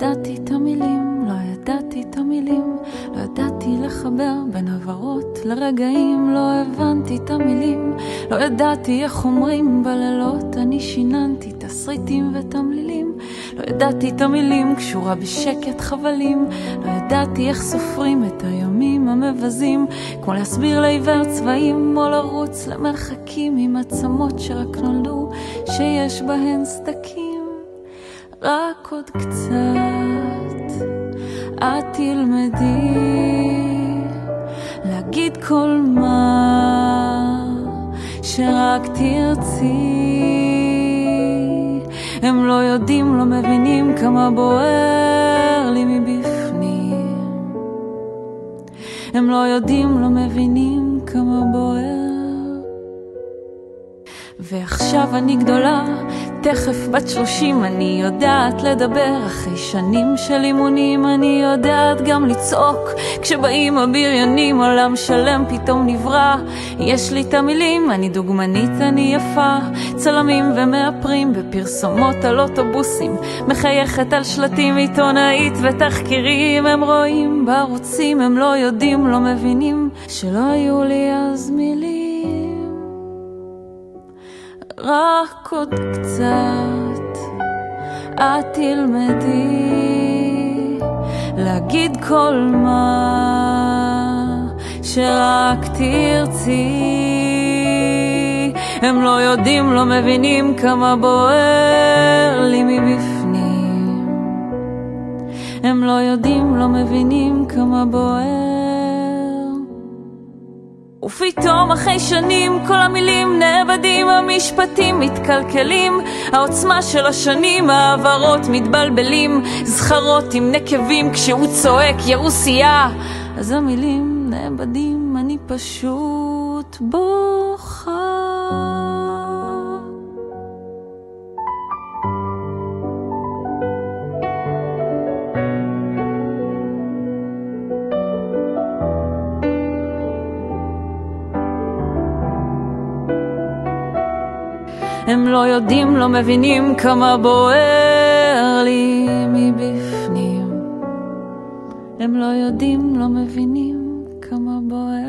ידעתי את המילים, לא ידעתי את המילים, לא ידעתי לחבר בין עברות לרגעים, לא הבנתי את המילים, לא ידעתי איך אומרים בלילות, אני שיננתי תסריטים ותמלילים, לא ידעתי את המילים, קשורה בשקט חבלים, לא ידעתי איך סופרים את הימים המבזים, כמו להסביר לעיוור צבעים או לרוץ למרחקים עם עצמות שרק נולדו, שיש בהן סדקים. רק עוד קצת את תלמדי להגיד כל מה שרק תרצי. הם לא יודעים, לא מבינים כמה בוער לי מבפנים. הם לא יודעים, לא מבינים כמה בוער. ועכשיו אני גדולה, תכף בת 30, אני יודעת לדבר אחרי שנים של אימונים, אני יודעת גם לצעוק כשבאים הבריונים, עולם שלם פתאום נברא, יש לי את המילים, אני דוגמנית, אני יפה, צלמים ומאפרים בפרסומות על אוטובוסים, מחייכת על שלטים, עיתונאית ותחקירים, הם רואים בערוצים, הם לא יודעים, לא מבינים שלא היו לי אז מילים. רק עוד קצת את תלמדי להגיד כל מה שרק תרצי. הם לא יודעים, לא מבינים כמה בוער לי מבפנים. הם לא יודעים, לא מבינים כמה בוער. ופתאום אחרי שנים כל המילים נאבדים, המשפטים מתקלקלים, העוצמה של השנים, העברות מתבלבלים, זכרות עם נקבים כשהוא צועק ירוסייה, אז המילים נאבדים, אני פשוט בוכה. הם לא יודעים, לא מבינים כמה בוער לי מבפנים. הם לא יודעים, לא מבינים כמה בוער.